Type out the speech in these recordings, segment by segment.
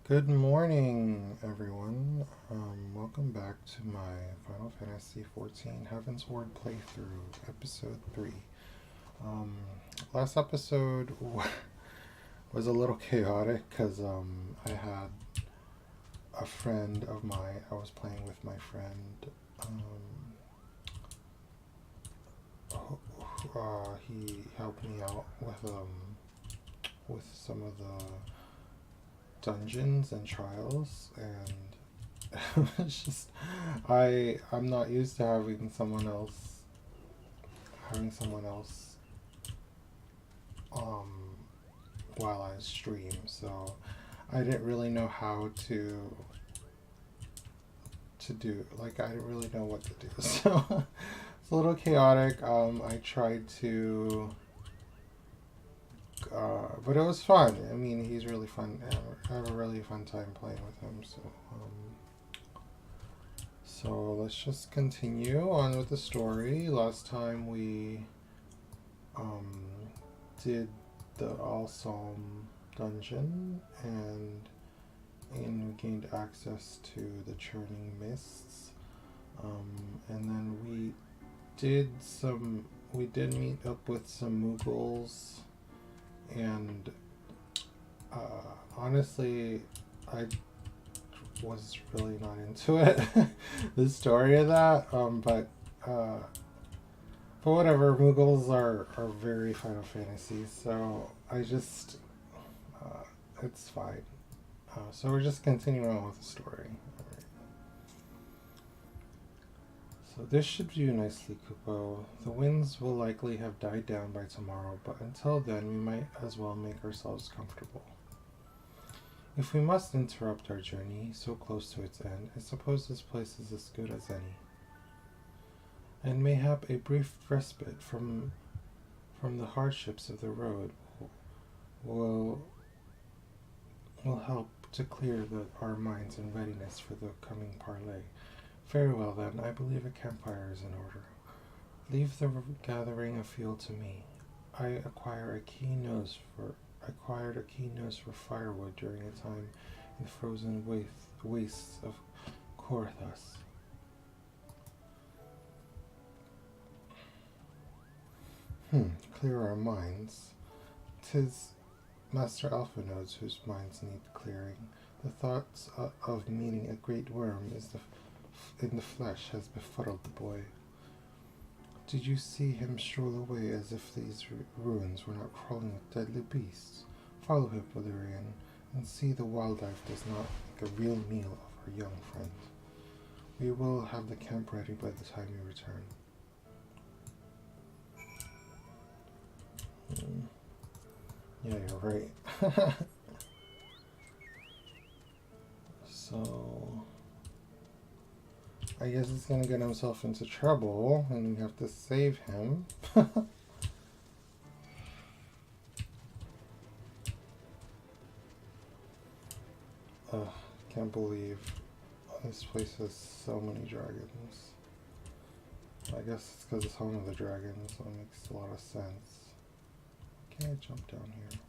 Good morning, everyone. Welcome back to my Final Fantasy XIV Heavensward playthrough, episode 3. Last episode was a little chaotic because I had a friend of mine. I was playing with my friend. He helped me out with some of the dungeons and trials, and it's just I'm not used to having someone else while I stream, so I didn't really know how to do, like, I didn't really know what to do. So it's a little chaotic. I tried to but it was fun. I mean, he's really fun. I have a really fun time playing with him. So let's just continue on with the story. Last time we did the All Psalm dungeon, and we gained access to the Churning Mists. And then we did meet up with some Mughals. And honestly, I was really not into it, the story of that. But whatever. Mughals are very Final Fantasy, so I just it's fine. So we're just continuing on with the story. Alright. So this should do nicely, Kupo. The winds will likely have died down by tomorrow, but until then we might as well make ourselves comfortable. If we must interrupt our journey so close to its end, I suppose this place is as good as any. And mayhap a brief respite from the hardships of the road will help to clear our minds in readiness for the coming parley. Very well then, I believe a campfire is in order. Leave the gathering afield to me. I acquired a keen nose for firewood during a time in the frozen wastes of Korthas. Clear our minds. 'Tis Master Alphinodes whose minds need clearing. The thoughts of meeting a great worm in the flesh has befuddled the boy. Did you see him stroll away as if these ruins were not crawling with deadly beasts? Follow him, Valerian, and see the wildlife does not make a real meal of our young friend. We will have the camp ready by the time you return. Yeah, you're right. So I guess he's gonna get himself into trouble, and we have to save him. Can't believe this place has so many dragons. I guess it's because it's home of the dragons, so it makes a lot of sense. Can I jump down here?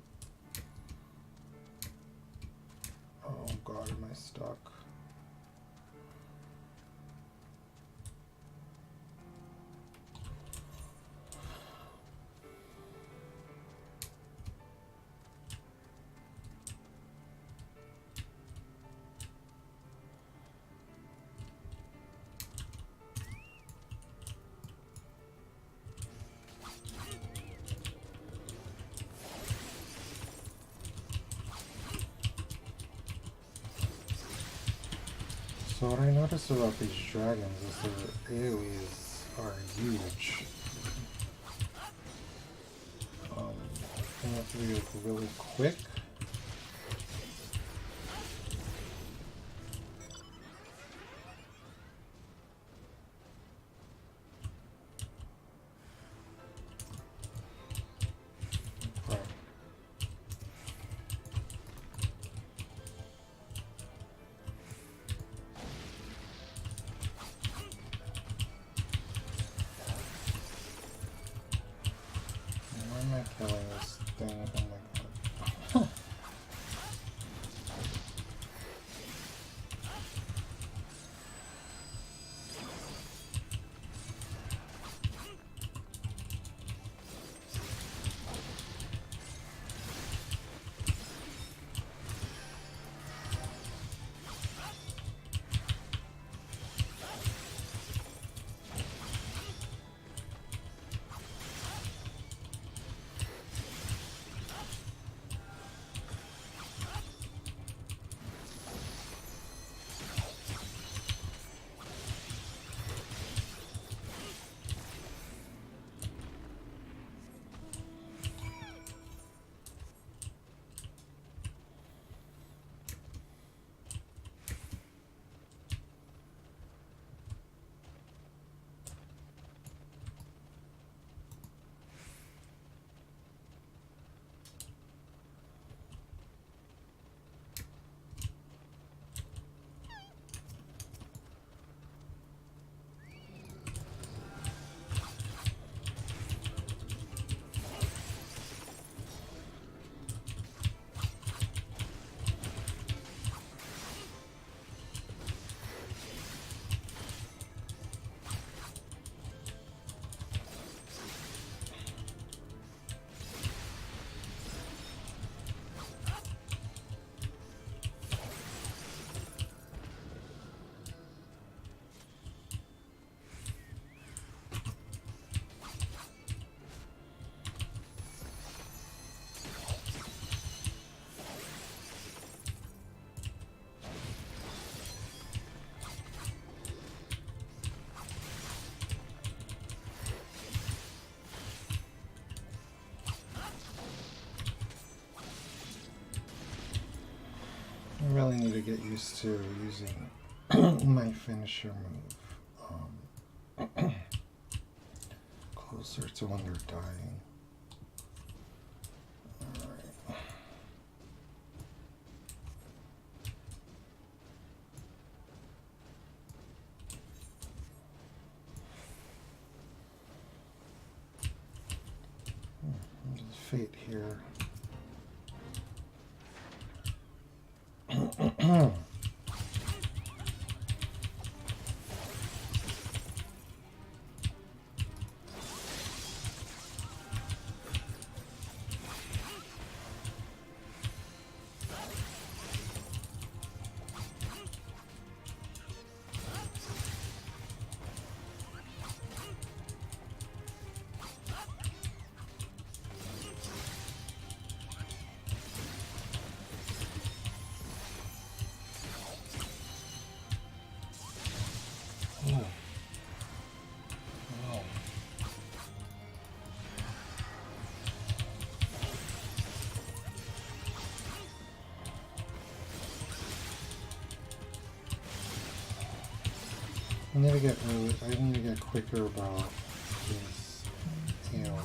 Oh god, am I stuck? So what I noticed about these dragons is their AoEs are huge. They have to be like really quick. Why am I killing this thing? Oh my god. I really need to get used to using my finisher move closer to when they're dying. Alright. There's fate here. I need to get quicker about this tail.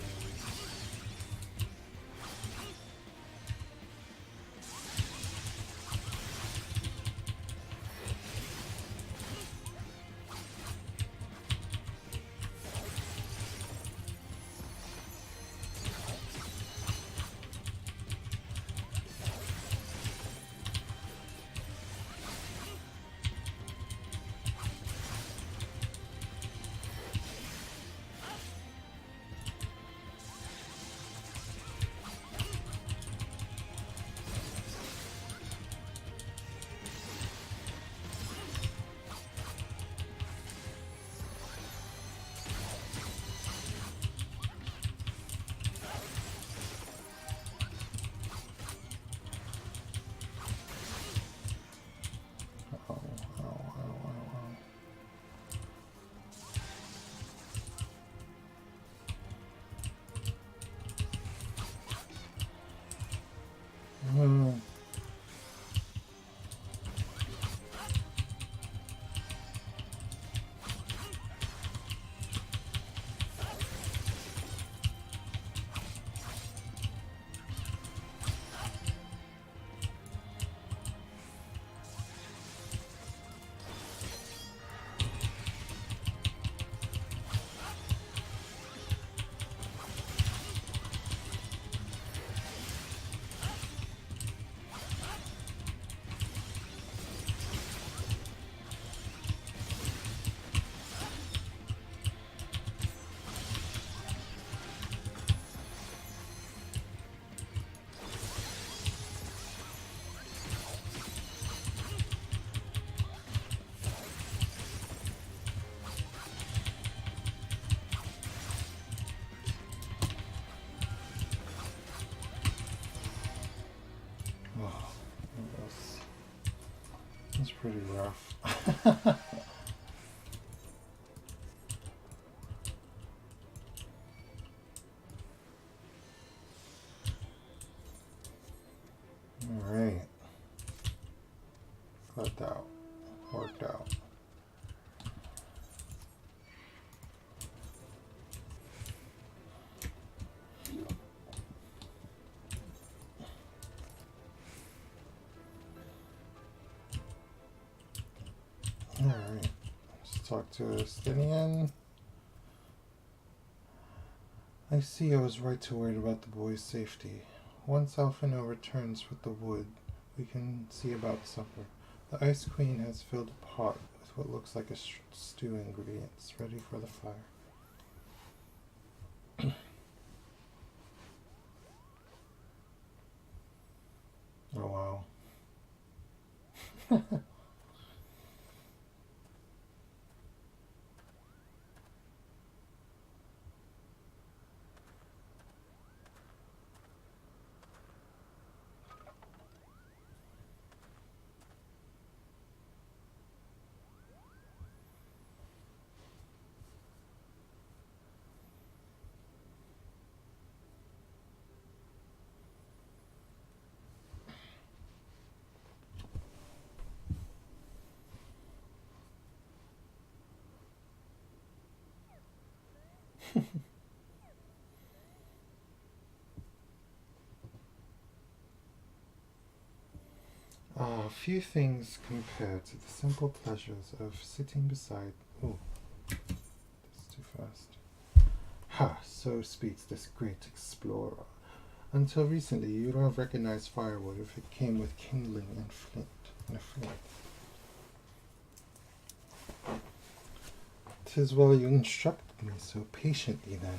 That's pretty rough. Alright. Got out. Worked out. Alright. Let's talk to Estinian. I see I was right to worry about the boy's safety. Once Alphino returns with the wood, we can see about supper. The Ice Queen has filled a pot with what looks like a stew ingredients, ready for the fire. Oh wow. Few things compared to the simple pleasures of sitting beside. Oh, that's too fast. Ha! So speaks this great explorer. Until recently, you'd have recognized firewood if it came with kindling and flint and a flint. 'Tis well you instructed me so patiently then.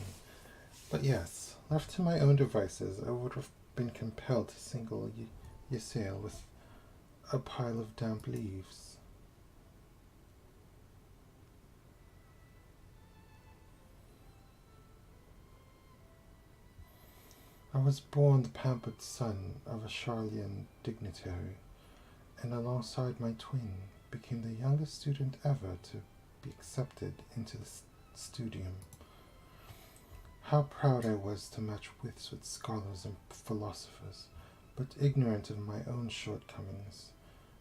But yes, left to my own devices, I would have been compelled to single ye sail with a pile of damp leaves. I was born the pampered son of a Charlian dignitary, and alongside my twin became the youngest student ever to be accepted into the studium. How proud I was to match wits with scholars and philosophers, but ignorant of my own shortcomings.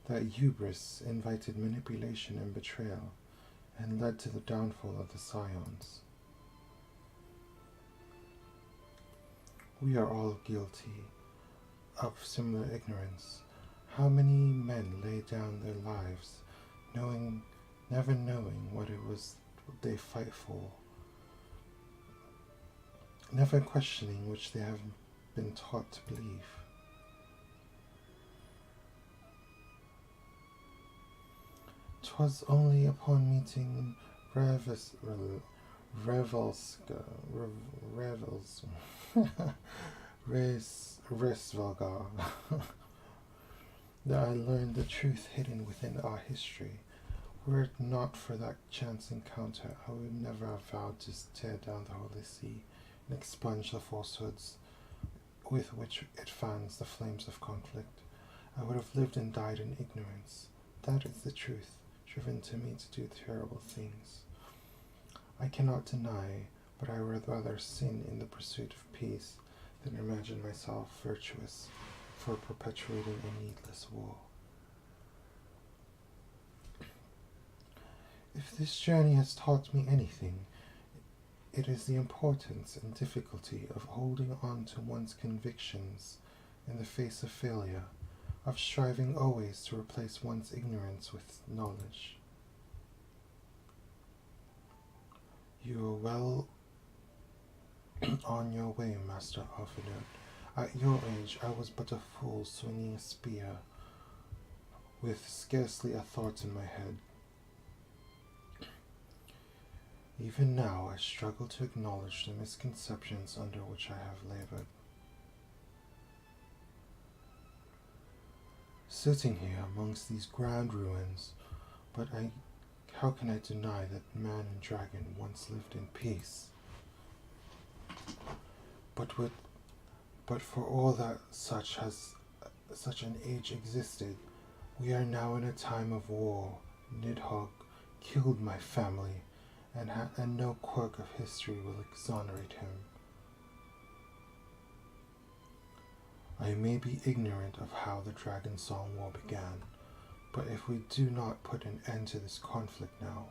That hubris invited manipulation and betrayal, and led to the downfall of the scions. We are all guilty of similar ignorance. How many men lay down their lives, never knowing what it was they fight for, never questioning which they have been taught to believe. "'Twas only upon meeting Revelska, Resvalgar, that I learned the truth hidden within our history. Were it not for that chance encounter, I would never have vowed to tear down the Holy See and expunge the falsehoods with which it fans the flames of conflict. I would have lived and died in ignorance. That is the truth, driven to me to do terrible things. I cannot deny, but I would rather sin in the pursuit of peace than imagine myself virtuous for perpetuating a needless war. If this journey has taught me anything, it is the importance and difficulty of holding on to one's convictions in the face of failure, of striving always to replace one's ignorance with knowledge. You are well on your way, Master Alfred. At your age, I was but a fool swinging a spear, with scarcely a thought in my head. Even now, I struggle to acknowledge the misconceptions under which I have labored. Sitting here amongst these grand ruins, how can I deny that man and dragon once lived in peace? But for all that such an age existed, we are now in a time of war. Nidhogg killed my family, and no quirk of history will exonerate him. I may be ignorant of how the Dragon Song War began, but if we do not put an end to this conflict now,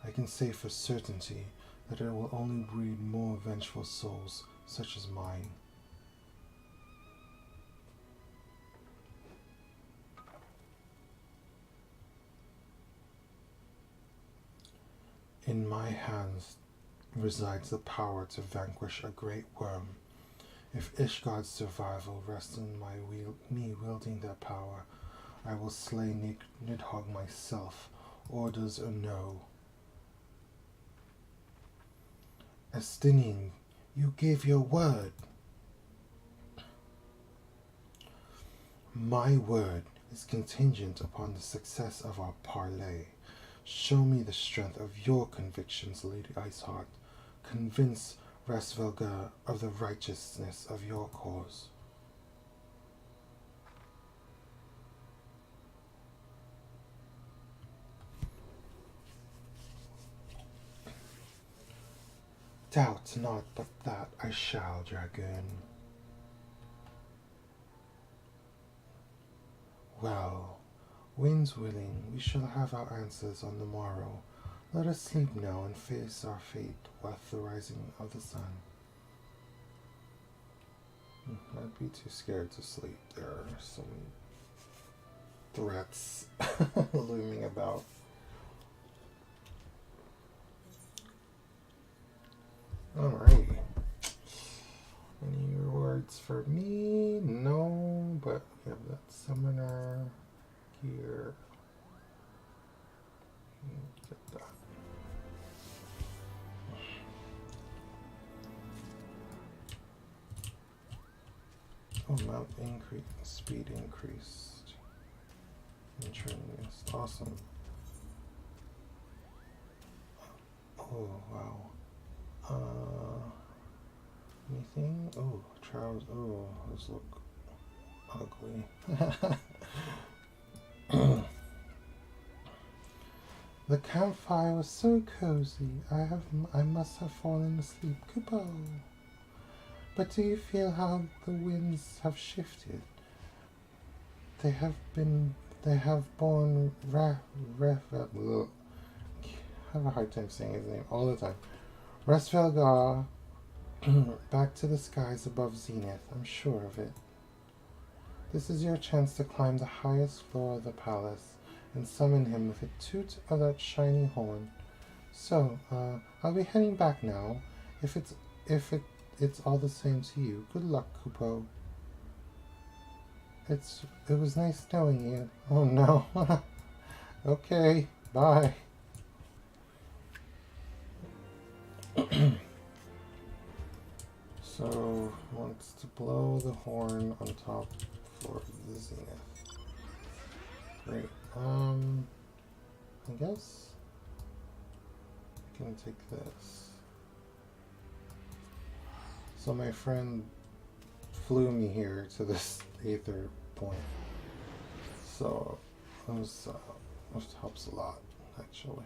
I can say for certainty that it will only breed more vengeful souls such as mine. In my hands resides the power to vanquish a great worm. If Ishgard's survival rests on me wielding that power, I will slay Nidhogg myself, orders or no. Estinian, you gave your word. My word is contingent upon the success of our parley. Show me the strength of your convictions, Lady Iceheart. Convince Resvelga of the righteousness of your cause. Doubt not but that I shall, dragoon. Well, winds willing, we shall have our answers on the morrow. Let us sleep now and face our fate with the rising of the sun. I'd be too scared to sleep. There are some threats looming about. Alrighty. Any rewards for me? No, but we have that summoner here. Get that. Oh, mount increase, speed increased. Internist, awesome. Oh, wow. Anything? Oh, trousers. Oh, those look ugly. The campfire was so cozy. I must have fallen asleep. Kupo. But do you feel how the winds have shifted? They have borne I have a hard time saying his name all the time. Resvelgar back to the skies above Zenith. I'm sure of it. This is your chance to climb the highest floor of the palace and summon him with a toot of that shiny horn. So, I'll be heading back now. If it's all the same to you. Good luck, Kupo. It was nice knowing you. Oh no. Okay, bye. So, wants to blow the horn on top floor of the Zenith. Great. I guess I can take this. So my friend flew me here to this aether point. So this helps a lot, actually.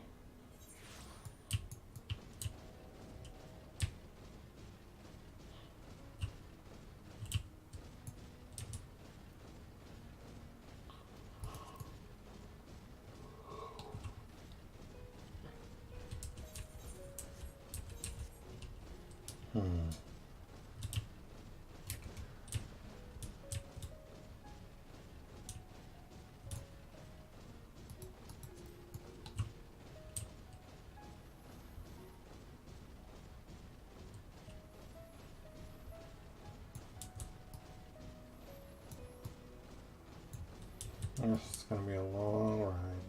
This is going to be a long ride.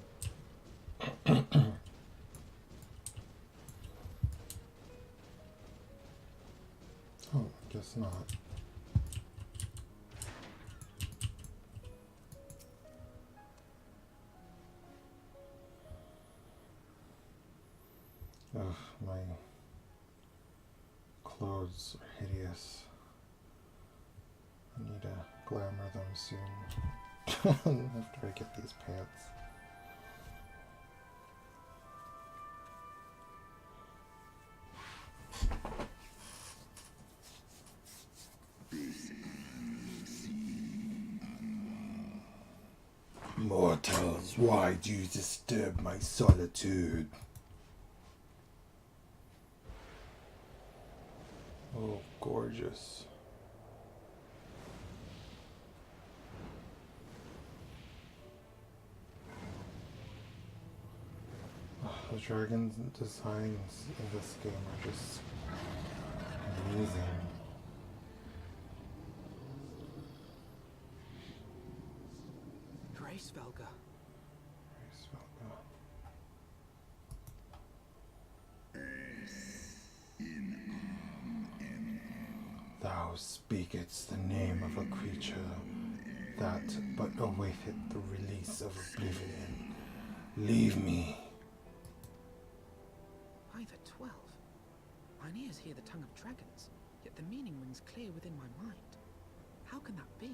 Oh, I guess not. Ugh, my clothes are hideous. I need to glamour them soon. After I get these pants. Mortals, why do you disturb my solitude? Oh, gorgeous. The dragon designs in this game are just amazing. Heavensward. Thou speakest the name of a creature that but awaiteth the release of oblivion. Leave me. By the 12. Mine ears hear the tongue of dragons, yet the meaning rings clear within my mind. How can that be?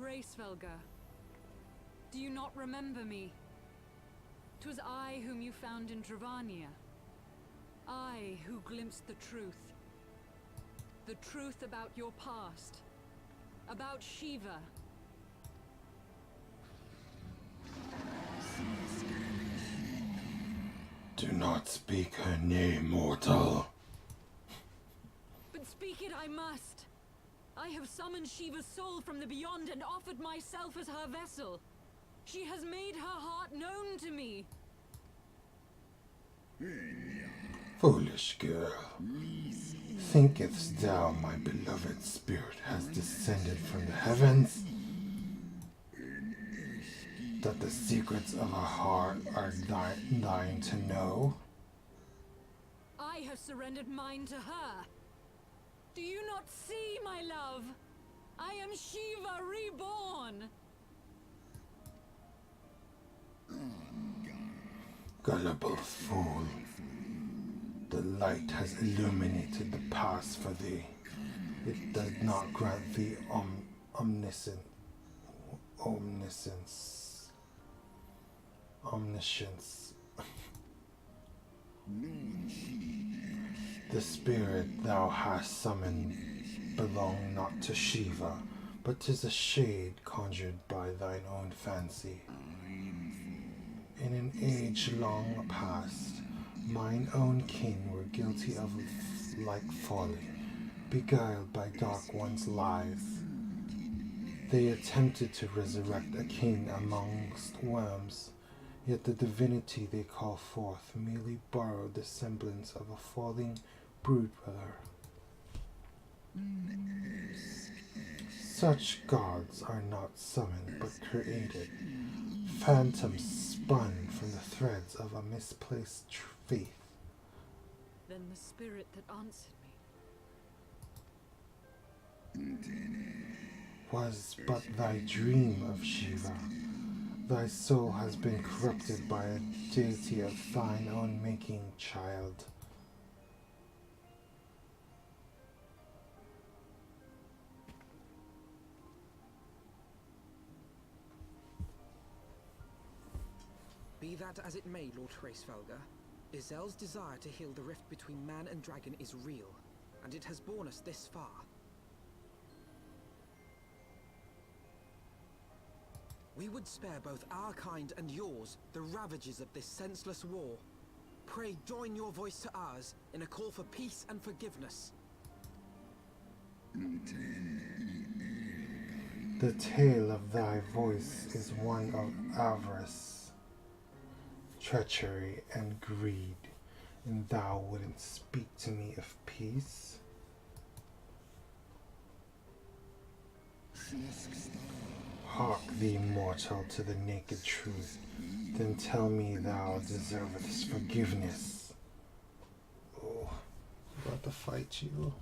Heavensward, do you not remember me? 'Twas I whom you found in Dravania. I who glimpsed the truth. The truth about your past. About Shiva. not speak her name, mortal. But speak it I must. I have summoned Shiva's soul from the beyond and offered myself as her vessel. She has made her heart known to me. Foolish girl, thinkest thou my beloved spirit has descended from the heavens? That the secrets of her heart are thine to know? I have surrendered mine to her. Do you not see, my love? I am Shiva reborn. Gullible fool. The light has illuminated the past for thee. It does not grant thee omniscience. The spirit thou hast summoned belong not to Shiva, but 'tis a shade conjured by thine own fancy. In an age long past, mine own kin were guilty of like folly, beguiled by dark one's lies. They attempted to resurrect a king amongst worms, yet the divinity they call forth merely borrowed the semblance of a falling brood brother. Such gods are not summoned but created, phantoms spun from the threads of a misplaced faith. Then the spirit that answered me Was but thy dream of Shiva. Thy soul has been corrupted by a deity of thine own making, child. Be that as it may, Lord Hraesvelgr, Izel's desire to heal the rift between man and dragon is real, and it has borne us this far. We would spare both our kind and yours the ravages of this senseless war. Pray join your voice to ours in a call for peace and forgiveness. The tale of thy voice is one of avarice, treachery, and greed, and thou wouldn't speak to me of peace? Hark thee, mortal, to the naked truth, then tell me thou deservest forgiveness. Oh, I'm about to fight you.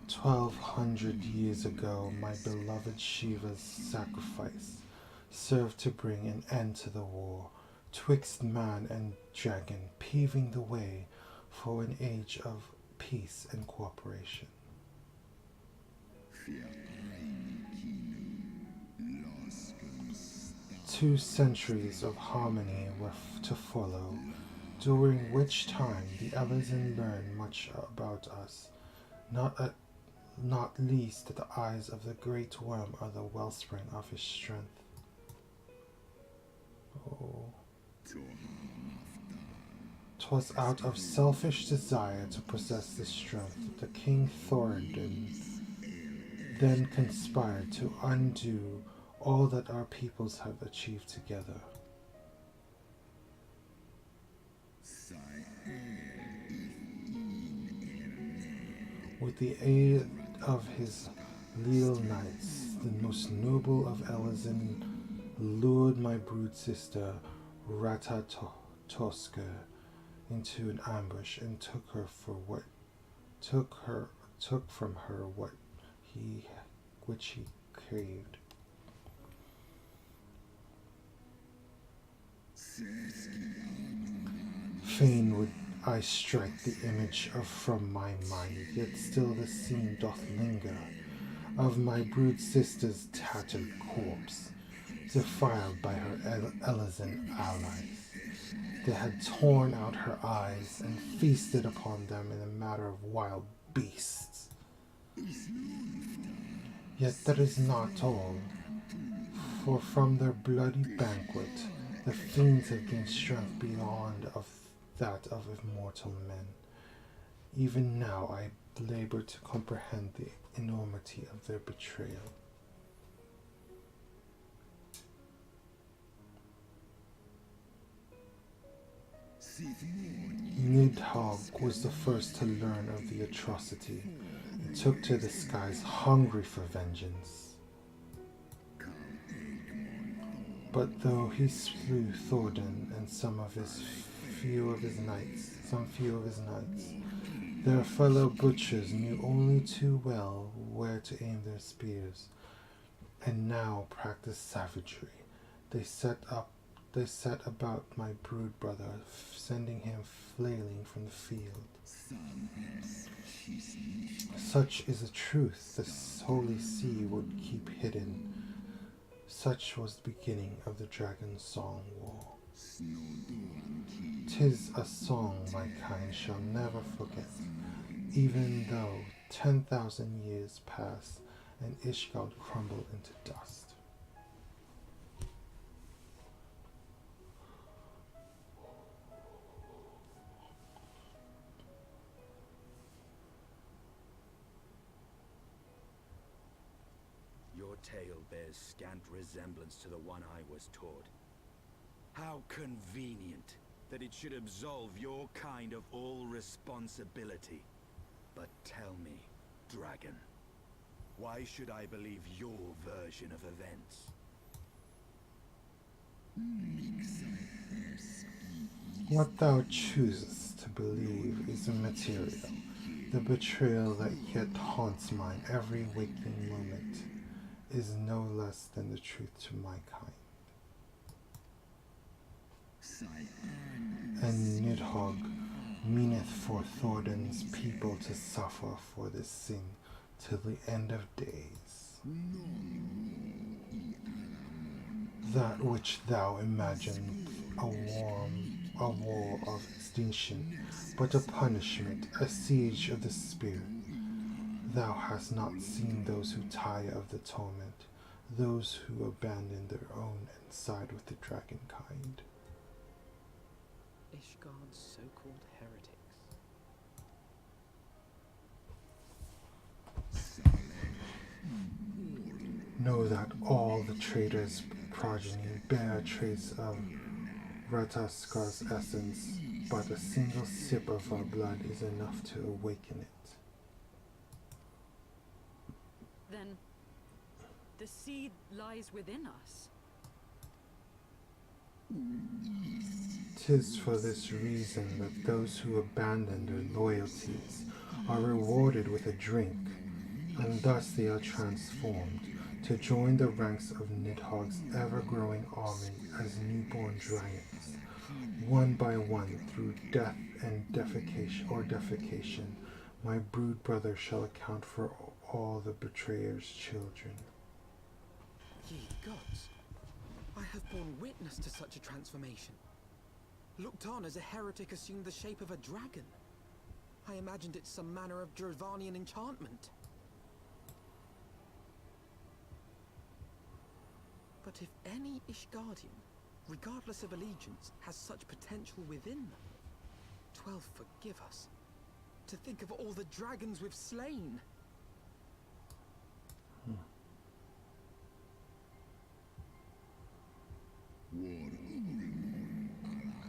1200 years ago, my beloved Shiva's sacrifice served to bring an end to the war twixt man and dragon, paving the way for an age of peace and cooperation. 2 centuries of harmony were to follow, during which time the Elezen learned much about us, not least that the eyes of the great worm are the wellspring of his strength. Oh. 'Twas out of selfish desire to possess this strength that King Thoradin then conspired to undo all that our peoples have achieved together. With the aid of his leal knights, the most noble of Elezen lured my brood sister Ratatoska into an ambush and took from her which he craved. Fain would I strike the image from my mind, yet still the scene doth linger of my brood sister's tattered corpse, defiled by her Elezen allies. They had torn out her eyes and feasted upon them in the manner of wild beasts. Yet that is not all, for from their bloody banquet the fiends have gained strength beyond of that of immortal men. Even now I labor to comprehend the enormity of their betrayal. Nidhogg was the first to learn of the atrocity and took to the skies hungry for vengeance. But though he slew Thordan and some few of his knights, their fellow butchers knew only too well where to aim their spears, and now practiced savagery. They set about my brood brother, sending him flailing from the field. Such is the truth the holy sea would keep hidden. Such was the beginning of the Dragon Song War. 'Tis a song my kind shall never forget, even though 10,000 years pass and Ishgard crumble into dust. Your tale bears scant resemblance to the one I was taught. How convenient that it should absolve your kind of all responsibility. But tell me, dragon, why should I believe your version of events? What thou choosest to believe is immaterial. The betrayal that yet haunts mine every waking moment is no less than the truth to my kind. And Nidhogg meaneth for Thordan's people to suffer for this sin till the end of days. That which thou imagine a war of extinction, but a punishment, a siege of the spirit. Thou hast not seen those who tire of the torment, those who abandon their own and side with the dragon kind. Ishgard's so-called heretics. Know that all the traitors' progeny bear a trace of Rataskar's essence, but a single sip of our blood is enough to awaken it. Then the seed lies within us. 'Tis for this reason that those who abandon their loyalties are rewarded with a drink, and thus they are transformed to join the ranks of Nidhogg's ever-growing army as newborn dragons. One by one, through death and defecation, my brood brother shall account for all the betrayer's children. Ye gods, I have borne witness to such a transformation. Looked on as a heretic assumed the shape of a dragon. I imagined it some manner of Dravanian enchantment. But if any Ishgardian, regardless of allegiance, has such potential within them, 12 forgive us. To think of all the dragons we've slain.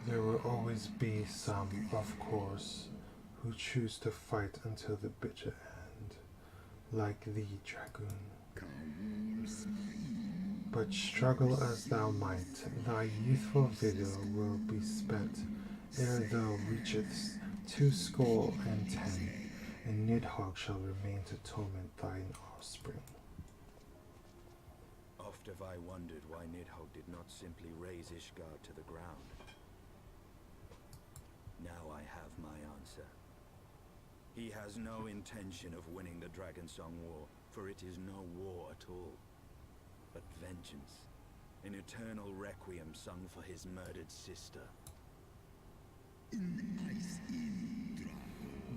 There will always be some, of course, who choose to fight until the bitter end, like thee, dragoon. But struggle as thou might, thy youthful vigor will be spent ere thou reachest 210, and Nidhogg shall remain to torment thine offspring. Oft have I wondered why Nidhogg did not simply raze Ishgard to the ground. Now I have my answer. He has no intention of winning the Dragonsong War, for it is no war at all, but vengeance, an eternal requiem sung for his murdered sister.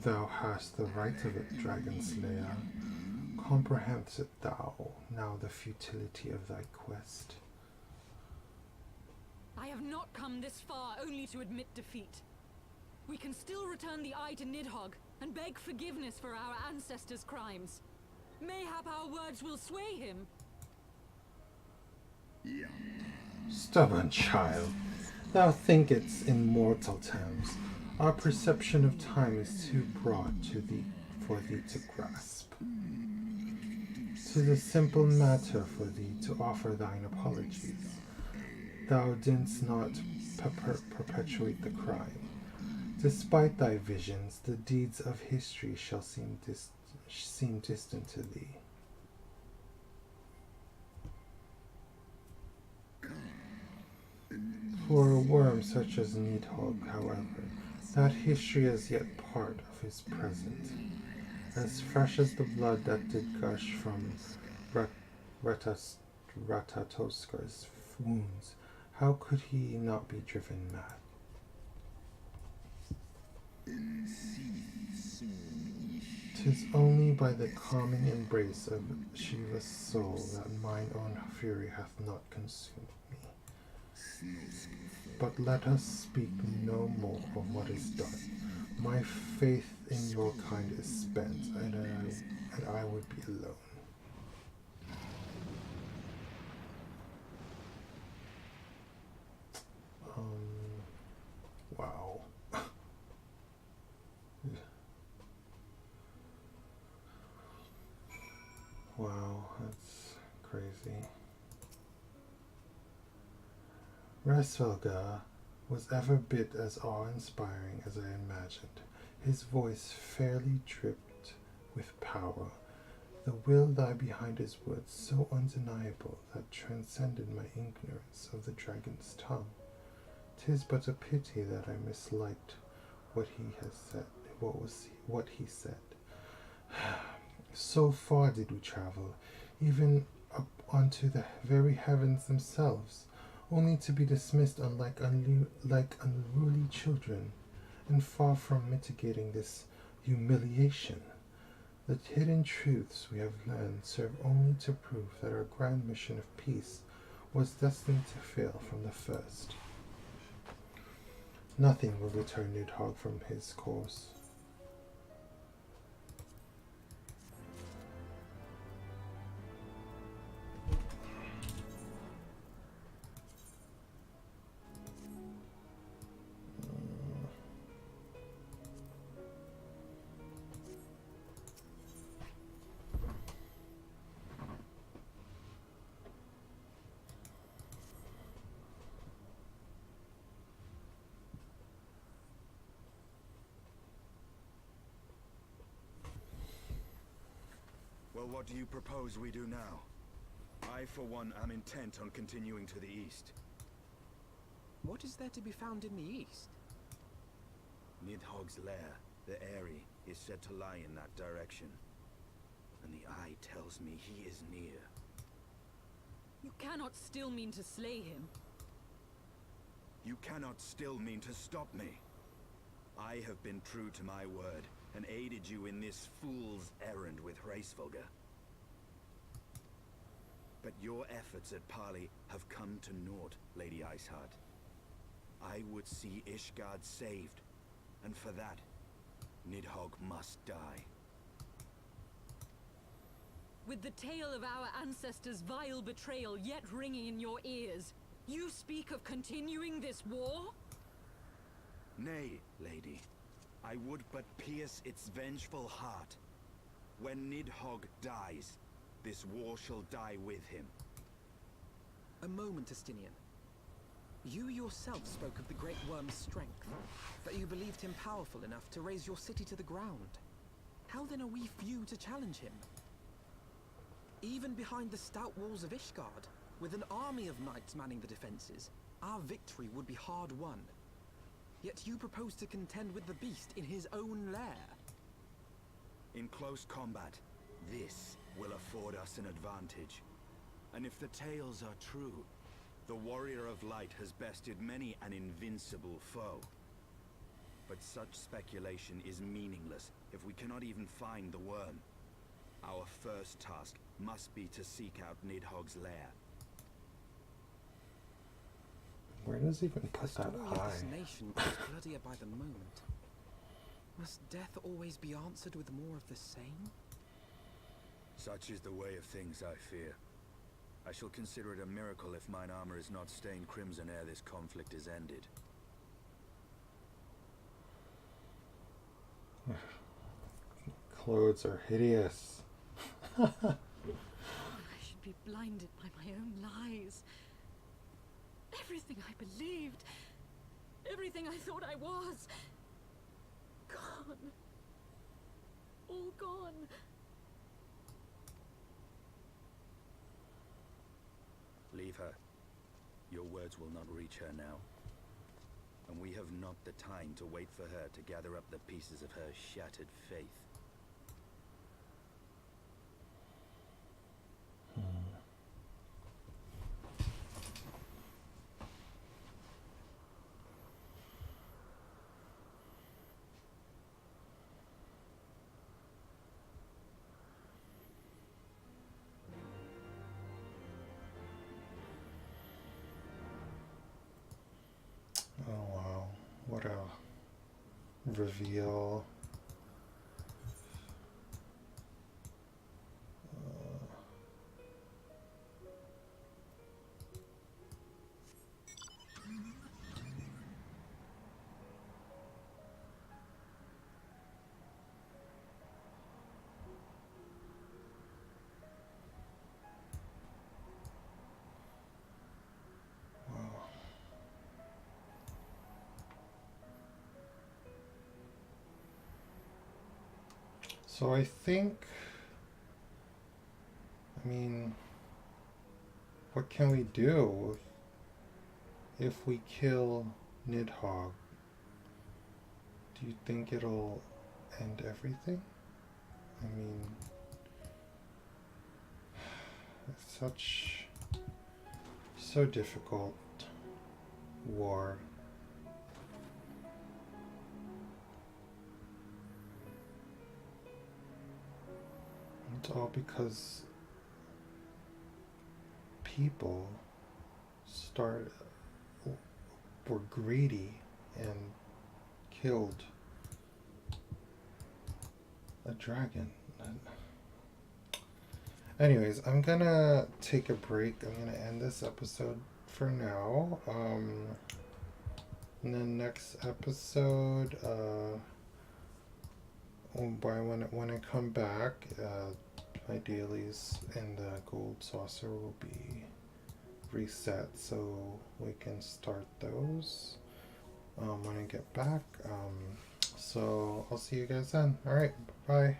Thou hast the right of it, Dragon Slayer. Comprehensest thou now the futility of thy quest? I have not come this far only to admit defeat. We can still return the eye to Nidhogg and beg forgiveness for our ancestors' crimes. Mayhap our words will sway him. Stubborn child, thou thinkest in mortal terms. Our perception of time is too broad for thee to grasp. 'Tis a simple matter for thee to offer thine apologies. Thou didst not perpetuate the crime. Despite thy visions, the deeds of history shall seem distant to thee. For a worm such as Nidhogg, however, that history is yet part of his present, as fresh as the blood that did gush from Ratatoskar's wounds. How could he not be driven mad? 'Tis only by the calming embrace of Shiva's soul that mine own fury hath not consumed me. But let us speak no more of what is done. My faith in your kind is spent, and I would be alone. Wow. Wow, that's crazy. Rasvelga was every bit as awe-inspiring as I imagined. His voice fairly dripped with power. The will lie behind his words so undeniable that transcended my ignorance of the dragon's tongue. 'Tis but a pity that I misliked what he has said. What he said. So far did we travel, even up onto the very heavens themselves, only to be dismissed like unruly children, and far from mitigating this humiliation. The hidden truths we have learned serve only to prove that our grand mission of peace was destined to fail from the first. Nothing will deter Nidhogg from his course. Well, what do you propose we do now? I, for one, am intent on continuing to the east. What is there to be found in the east? Nidhogg's lair, the Eyrie, is said to lie in that direction. And the eye tells me he is near. You cannot still mean to slay him. You cannot still mean to stop me. I have been true to my word, and aided you in this fool's errand with Hraesvelga. But your efforts at parley have come to naught, Lady Iceheart. I would see Ishgard saved, and for that, Nidhogg must die. With the tale of our ancestors' vile betrayal yet ringing in your ears, you speak of continuing this war? Nay, lady. I would but pierce its vengeful heart. When Nidhogg dies, this war shall die with him. A moment, Estinian. You yourself spoke of the Great Worm's strength, that you believed him powerful enough to raise your city to the ground. How then are we few to challenge him? Even behind the stout walls of Ishgard, with an army of knights manning the defenses, our victory would be hard won. Yet you propose to contend with the beast in his own lair. In close combat, this will afford us an advantage. And if the tales are true, the Warrior of Light has bested many an invincible foe. But such speculation is meaningless if we cannot even find the worm. Our first task must be to seek out Nidhogg's lair. Where does he even put The that story of eye? this nation grows bloodier by the moment. Must death always be answered with more of the same? Such is the way of things, I fear. I shall consider it a miracle if mine armor is not stained crimson ere this conflict is ended. Clothes are hideous. I should be blinded by my own lies. Everything I believed, everything I thought I was, gone. All gone. Leave her. Your words will not reach her now. And we have not the time to wait for her to gather up the pieces of her shattered faith. Oh wow, what a reveal. So I think, I mean, what can we do if we kill Nidhogg? Do you think it'll end everything? I mean, it's so difficult war. It's all because people were greedy and killed a dragon. Anyways, I'm gonna take a break. I'm gonna end this episode for now. In the next episode, when I come back, my dailies in the gold saucer will be reset, so we can start those when I get back. So I'll see you guys then. All right, bye.